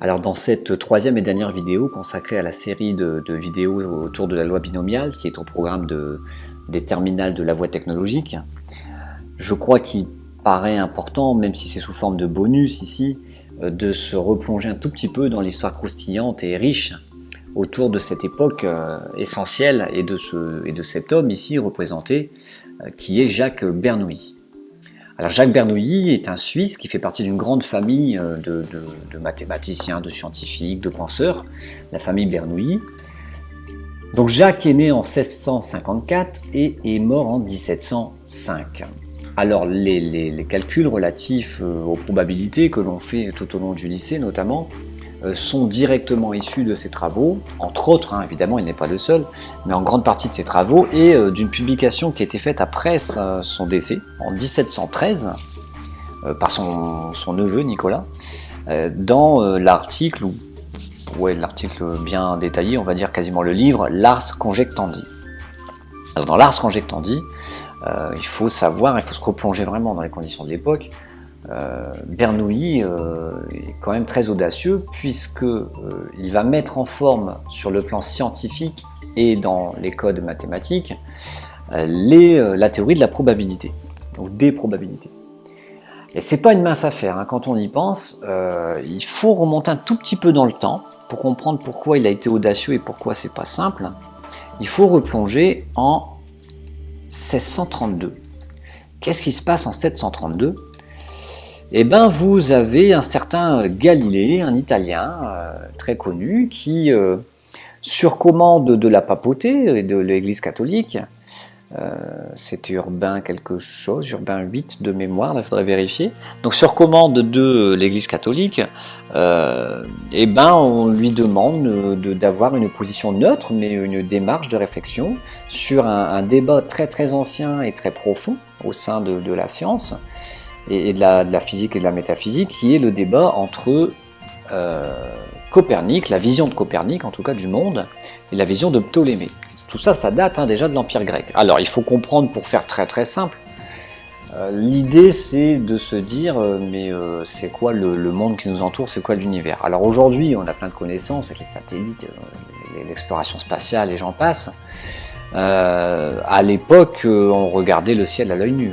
Alors dans cette troisième et dernière vidéo consacrée à la série de vidéos autour de la loi binomiale, qui est au programme des terminales de la voie technologique, je crois qu'il paraît important, même si c'est sous forme de bonus ici, de se replonger un tout petit peu dans l'histoire croustillante et riche autour de cette époque essentielle et de cet homme ici représenté, qui est Jacques Bernoulli. Alors Jacques Bernoulli est un Suisse qui fait partie d'une grande famille de mathématiciens, de scientifiques, de penseurs, la famille Bernoulli. Donc Jacques est né en 1654 et est mort en 1705. Alors les calculs relatifs aux probabilités que l'on fait tout au long du lycée notamment sont directement issus de ses travaux, entre autres, évidemment il n'est pas le seul, mais en grande partie de ses travaux et d'une publication qui a été faite après son décès, en 1713, par son neveu Nicolas, dans l'article, l'article bien détaillé, on va dire quasiment le livre, L'Ars Conjectandi. Alors dans L'Ars Conjectandi, il faut se replonger vraiment dans les conditions de l'époque. Bernoulli est quand même très audacieux puisque il va mettre en forme sur le plan scientifique et dans les codes mathématiques la théorie de la probabilité, donc des probabilités. Et c'est pas une mince affaire, quand on y pense, il faut remonter un tout petit peu dans le temps pour comprendre pourquoi il a été audacieux et pourquoi c'est pas simple. Il faut replonger en 1632. Qu'est-ce qui se passe en 1732 ? Eh bien, vous avez un certain Galilée, un Italien très connu, qui, sur commande de la papauté et de l'Église catholique, c'était Urbain quelque chose, Urbain VIII de mémoire, là il faudrait vérifier, donc sur commande de l'Église catholique, on lui demande d'avoir une position neutre, mais une démarche de réflexion sur un débat très très ancien et très profond au sein de la science, et de la physique et de la métaphysique, qui est le débat entre Copernic, la vision de Copernic en tout cas du monde, et la vision de Ptolémée. Tout ça, ça date déjà de l'Empire grec. Alors il faut comprendre, pour faire très très simple, l'idée c'est de se dire c'est quoi le monde qui nous entoure, c'est quoi l'univers. Alors aujourd'hui on a plein de connaissances avec les satellites, l'exploration spatiale et j'en passe. À l'époque on regardait le ciel à l'œil nu,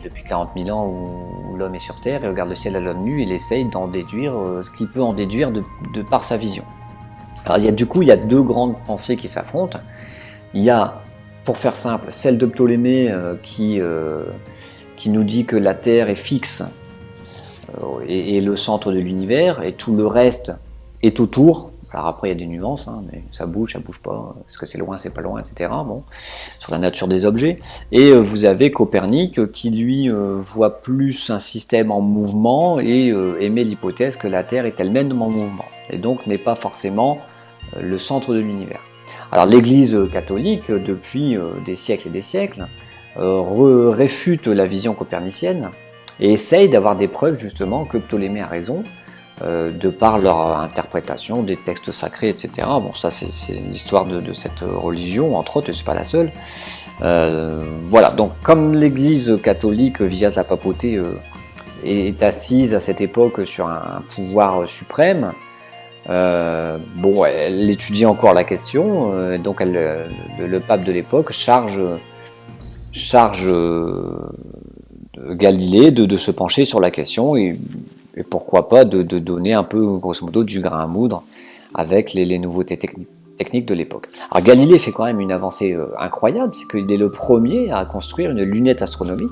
depuis 40 000 ans où l'homme est sur Terre, et regarde le ciel à l'œil nu, il essaye d'en déduire ce qu'il peut en déduire de par sa vision. Alors il y a deux grandes pensées qui s'affrontent. Il y a, pour faire simple, celle de Ptolémée qui nous dit que la Terre est fixe et le centre de l'univers, et tout le reste est autour. Alors après il y a des nuances, mais ça bouge pas, est-ce que c'est loin, c'est pas loin, etc. Bon, sur la nature des objets. Et vous avez Copernic qui lui voit plus un système en mouvement et émet l'hypothèse que la Terre est elle-même en mouvement, et donc n'est pas forcément le centre de l'univers. Alors l'Église catholique, depuis des siècles et des siècles, réfute la vision copernicienne et essaye d'avoir des preuves justement que Ptolémée a raison, de par leur interprétation des textes sacrés, etc. Bon, ça c'est l'histoire de cette religion, entre autres, et c'est pas la seule. Voilà, donc comme l'Église catholique, via la papauté, est assise à cette époque sur un pouvoir suprême, elle étudie encore la question, donc le pape de l'époque charge Galilée de se pencher sur la question et pourquoi pas de donner un peu, grosso modo, du grain à moudre avec les nouveautés techniques de l'époque. Alors Galilée fait quand même une avancée incroyable, c'est qu'il est le premier à construire une lunette astronomique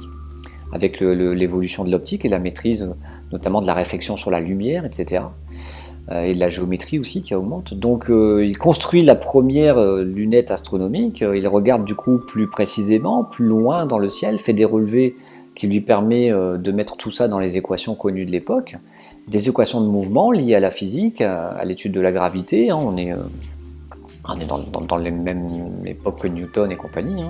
avec l'évolution de l'optique et la maîtrise notamment de la réflexion sur la lumière, etc. Et de la géométrie aussi qui augmente. Donc il construit la première lunette astronomique, il regarde du coup plus précisément, plus loin dans le ciel, fait des relevés qui lui permet de mettre tout ça dans les équations connues de l'époque, des équations de mouvement liées à la physique, à l'étude de la gravité, on est dans les mêmes époques que Newton et compagnie,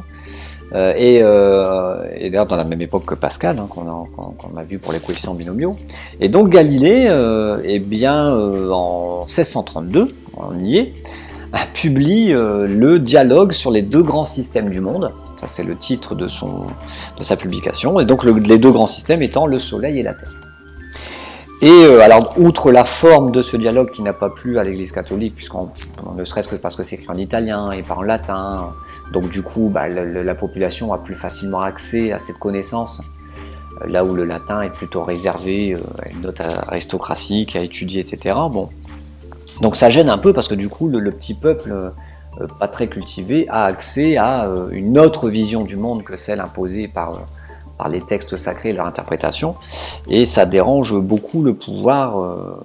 et d'ailleurs dans la même époque que Pascal, qu'on a vu pour les coefficients binomiaux. Et donc Galilée, en 1632, on y est, publie le dialogue sur les deux grands systèmes du monde. Ça c'est le titre de sa publication, et donc les deux grands systèmes étant le Soleil et la Terre. Et alors, outre la forme de ce dialogue qui n'a pas plu à l'Église catholique, puisqu'on ne serait-ce que parce que c'est écrit en italien et pas en latin, donc du coup, la population a plus facilement accès à cette connaissance, là où le latin est plutôt réservé à une autre aristocratie qui a étudié, etc. Bon. Donc ça gêne un peu parce que du coup, le petit peuple pas très cultivé a accès à une autre vision du monde que celle imposée par les textes sacrés et leur interprétation, et ça dérange beaucoup le pouvoir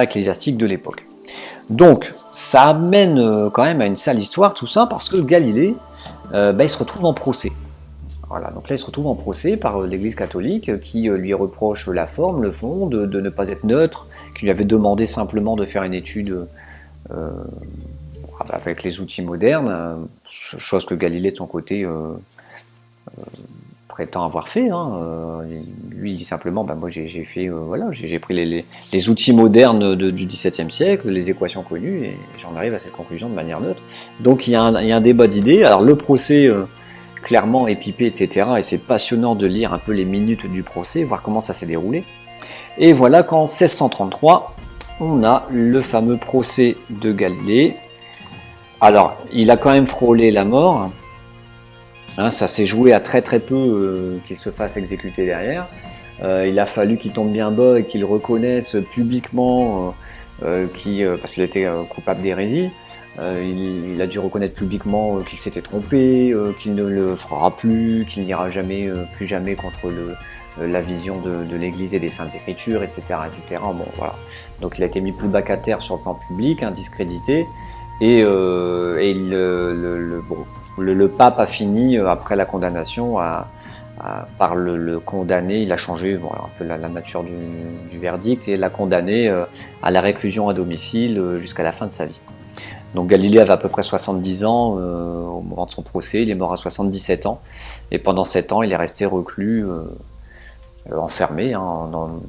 ecclésiastique de l'époque. Donc ça amène quand même à une sale histoire tout ça, parce que Galilée il se retrouve en procès. Voilà, donc là il se retrouve en procès par l'Église catholique qui lui reproche la forme, le fond, de ne pas être neutre, qui lui avait demandé simplement de faire une étude avec les outils modernes, chose que Galilée de son côté prétend avoir fait. Lui il dit simplement, moi j'ai pris les outils modernes du XVIIe siècle, les équations connues, et j'en arrive à cette conclusion de manière neutre. Donc il y a un débat d'idées. Alors le procès clairement est pipé, etc. Et c'est passionnant de lire un peu les minutes du procès, voir comment ça s'est déroulé. Et voilà qu'en 1633, on a le fameux procès de Galilée. Alors, il a quand même frôlé la mort. Ça s'est joué à très très peu qu'il se fasse exécuter derrière. Il a fallu qu'il tombe bien bas et qu'il reconnaisse publiquement parce qu'il était coupable d'hérésie. Il a dû reconnaître publiquement qu'il s'était trompé, qu'il ne le fera plus, qu'il n'ira plus jamais contre la vision de l'Église et des Saintes Écritures, etc., etc. Bon, voilà. Donc il a été mis plus bas qu'à terre sur le plan public, discrédité. Et le pape a fini, après la condamnation, par le condamner. Il a changé un peu la nature du verdict et l'a condamné à la réclusion à domicile jusqu'à la fin de sa vie. Donc Galilée avait à peu près 70 ans au moment de son procès. Il est mort à 77 ans. Et pendant 7 ans, il est resté reclus, enfermé dans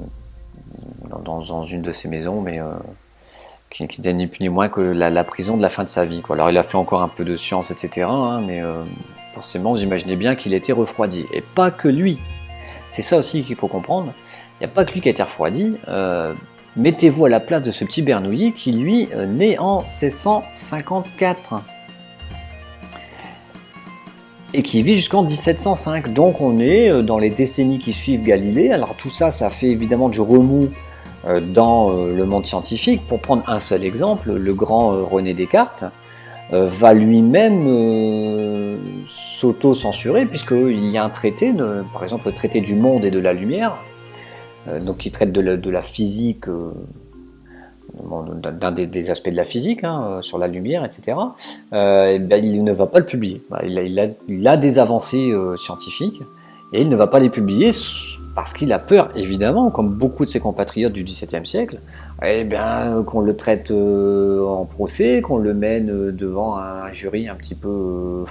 une de ses maisons, mais qui n'est ni plus ni moins que la prison de la fin de sa vie, quoi. Alors il a fait encore un peu de science, etc. Mais forcément, vous imaginez bien qu'il était refroidi. Et pas que lui. C'est ça aussi qu'il faut comprendre. Il n'y a pas que lui qui a été refroidi. Mettez-vous à la place de ce petit Bernoulli qui, lui, naît en 1654. Et qui vit jusqu'en 1705. Donc on est dans les décennies qui suivent Galilée. Alors tout ça, ça fait évidemment du remous dans le monde scientifique. Pour prendre un seul exemple, le grand René Descartes va lui-même s'auto-censurer, puisqu'il y a un traité, par exemple le traité du monde et de la lumière, donc qui traite de la physique, d'un des aspects de la physique, sur la lumière, etc. Il ne va pas le publier. Il a des avancées scientifiques, et il ne va pas les publier parce qu'il a peur, évidemment, comme beaucoup de ses compatriotes du XVIIe siècle, qu'on le traite en procès, qu'on le mène devant un jury un petit peu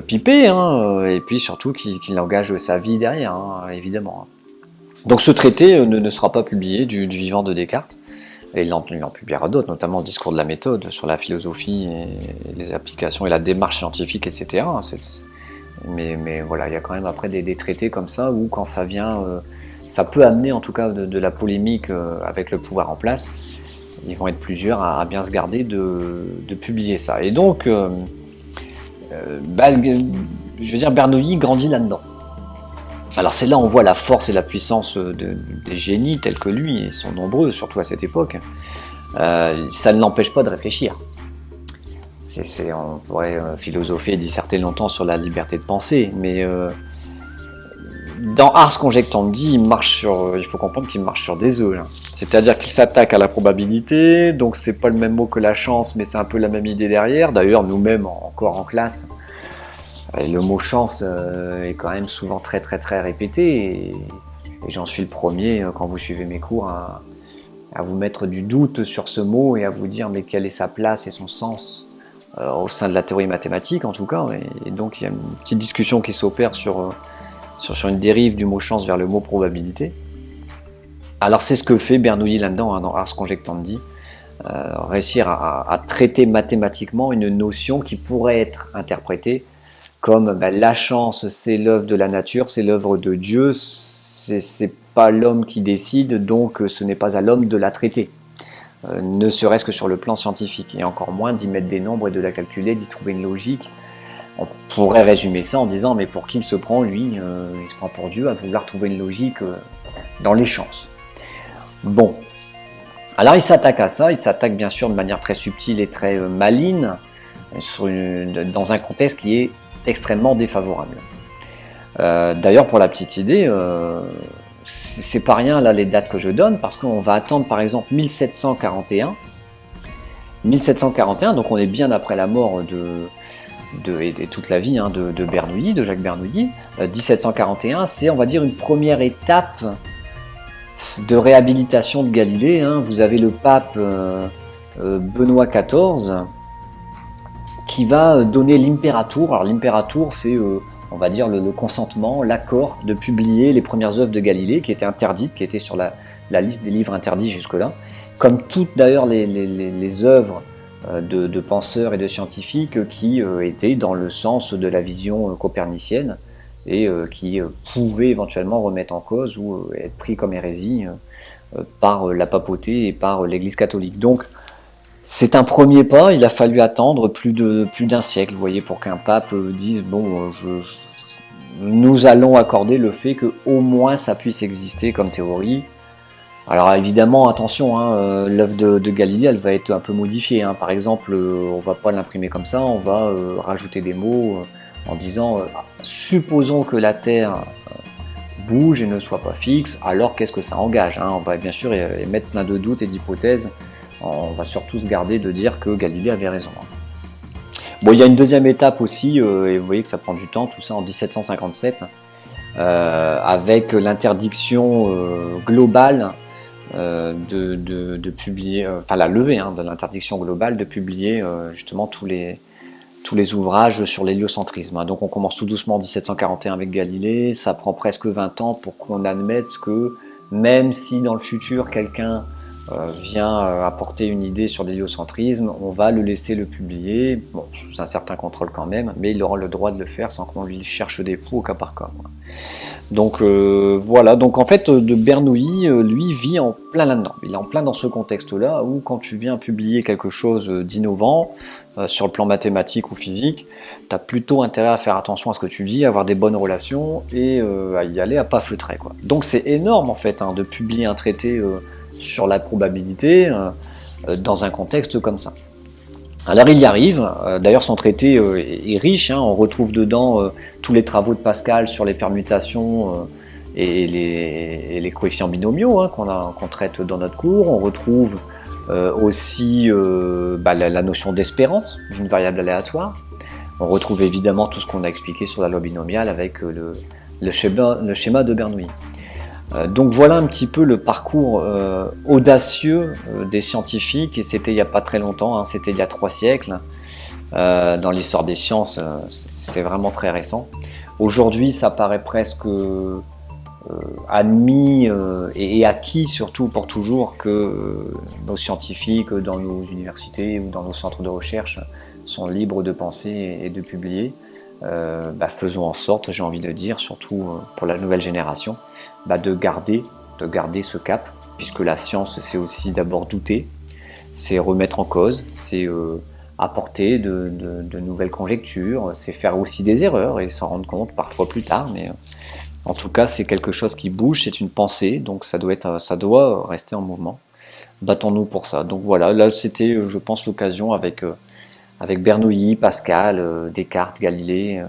pipé, et puis surtout qu'il engage sa vie derrière, évidemment. Donc ce traité ne sera pas publié du vivant de Descartes, et il en publiera d'autres, notamment le discours de la méthode sur la philosophie et les applications et la démarche scientifique, etc. Mais voilà, il y a quand même après des traités comme ça où quand ça vient, ça peut amener en tout cas de la polémique avec le pouvoir en place. Ils vont être plusieurs à bien se garder de publier ça. Et donc, je veux dire, Bernoulli grandit là-dedans. Alors c'est là où on voit la force et la puissance des génies tels que lui, et ils sont nombreux, surtout à cette époque. Ça ne l'empêche pas de réfléchir. On pourrait philosopher et disserter longtemps sur la liberté de penser, mais dans Ars Conjectandi, il faut comprendre qu'il marche sur des œufs. C'est-à-dire qu'il s'attaque à la probabilité, donc c'est pas le même mot que la chance, mais c'est un peu la même idée derrière. D'ailleurs, nous-mêmes, encore en classe, le mot chance est quand même souvent très très très répété, et j'en suis le premier, quand vous suivez mes cours, à vous mettre du doute sur ce mot et à vous dire mais quelle est sa place et son sens au sein de la théorie mathématique en tout cas, et donc il y a une petite discussion qui s'opère sur une dérive du mot chance vers le mot probabilité. Alors c'est ce que fait Bernoulli là-dedans, dans Ars Conjectandi, réussir à traiter mathématiquement une notion qui pourrait être interprétée comme la chance c'est l'œuvre de la nature, c'est l'œuvre de Dieu, c'est pas l'homme qui décide, donc ce n'est pas à l'homme de la traiter. Ne serait-ce que sur le plan scientifique, et encore moins d'y mettre des nombres et de la calculer, d'y trouver une logique. On pourrait résumer ça en disant, mais pour qui il se prend, lui, il se prend pour Dieu à vouloir trouver une logique dans les chances. Bon, alors il s'attaque à ça, il s'attaque bien sûr de manière très subtile et très maligne, dans un contexte qui est extrêmement défavorable. D'ailleurs, pour la petite idée, c'est pas rien là les dates que je donne, parce qu'on va attendre par exemple 1741, donc on est bien après la mort et toute la vie de Bernoulli, de Jacques Bernoulli. 1741, c'est, on va dire, une première étape de réhabilitation de Galilée. Vous avez le pape Benoît XIV qui va donner l'imperatur. Alors l'imperatur, c'est, on va dire, le consentement, l'accord de publier les premières œuvres de Galilée, qui étaient interdites, qui étaient sur la liste des livres interdits jusque-là. Comme toutes d'ailleurs les œuvres de penseurs et de scientifiques qui étaient dans le sens de la vision copernicienne et qui pouvaient éventuellement remettre en cause ou être pris comme hérésie par la papauté et par l'Église catholique. Donc c'est un premier pas, il a fallu attendre plus d'un siècle, vous voyez, pour qu'un pape dise bon, nous allons accorder le fait que au moins ça puisse exister comme théorie. Alors évidemment, attention, l'œuvre de Galilée, elle va être un peu modifiée. Par exemple, on va pas l'imprimer comme ça, on va rajouter des mots en disant supposons que la Terre bouge et ne soit pas fixe, alors qu'est-ce que ça engage On va bien sûr émettre plein de doutes et d'hypothèses. On va surtout se garder de dire que Galilée avait raison. Bon, il y a une deuxième étape aussi, et vous voyez que ça prend du temps, tout ça en 1757, avec l'interdiction globale de publier, la levée de l'interdiction globale de publier justement tous les ouvrages sur l'héliocentrisme. Donc on commence tout doucement en 1741 avec Galilée, ça prend presque 20 ans pour qu'on admette que même si dans le futur quelqu'un vient apporter une idée sur l'héliocentrisme, on va le laisser le publier, bon, sous un certain contrôle quand même, mais il aura le droit de le faire sans qu'on lui cherche des poux au cas par cas. Donc voilà, donc en fait de Bernoulli, lui, vit en plein là-dedans. Il est en plein dans ce contexte-là où quand tu viens publier quelque chose d'innovant sur le plan mathématique ou physique, tu as plutôt intérêt à faire attention à ce que tu dis, à avoir des bonnes relations et à y aller à pas feutrer, quoi. Donc c'est énorme en fait de publier un traité sur la probabilité dans un contexte comme ça. Alors il y arrive, d'ailleurs son traité est riche, on retrouve dedans tous les travaux de Pascal sur les permutations et les coefficients binomiaux qu'on traite dans notre cours. On retrouve aussi la notion d'espérance d'une variable aléatoire. On retrouve évidemment tout ce qu'on a expliqué sur la loi binomiale avec le schéma de Bernoulli. Donc voilà un petit peu le parcours audacieux des scientifiques, et c'était il n'y a pas très longtemps, c'était il y a 3 siècles. Dans l'histoire des sciences, c'est vraiment très récent. Aujourd'hui, ça paraît presque admis et acquis, surtout pour toujours, que nos scientifiques dans nos universités ou dans nos centres de recherche sont libres de penser et de publier. Faisons en sorte, j'ai envie de dire, surtout pour la nouvelle génération, de garder ce cap, puisque la science, c'est aussi d'abord douter, c'est remettre en cause, c'est apporter de nouvelles conjectures, c'est faire aussi des erreurs et s'en rendre compte parfois plus tard, mais en tout cas c'est quelque chose qui bouge, c'est une pensée, donc ça doit rester en mouvement. Battons-nous pour ça. Donc voilà, là c'était, je pense, l'occasion avec Bernoulli, Pascal, Descartes, Galilée,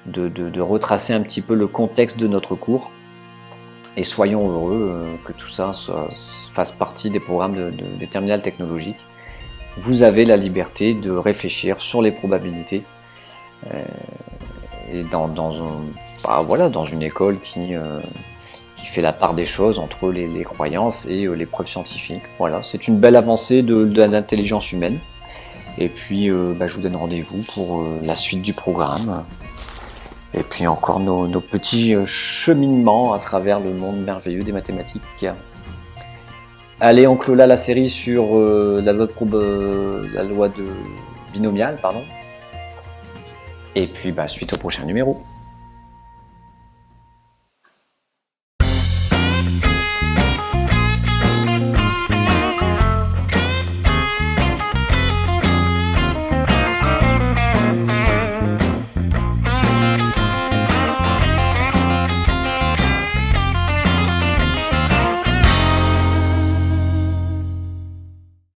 de retracer un petit peu le contexte de notre cours. Et soyons heureux que tout ça fasse partie des programmes des terminales technologiques. Vous avez la liberté de réfléchir sur les probabilités et dans une école qui fait la part des choses entre les croyances et les preuves scientifiques. Voilà, c'est une belle avancée de l'intelligence humaine. Et puis je vous donne rendez-vous pour la suite du programme. Et puis encore nos petits cheminements à travers le monde merveilleux des mathématiques. Allez, on clôt là la série sur la loi de binomiale, pardon. Et puis suite au prochain numéro.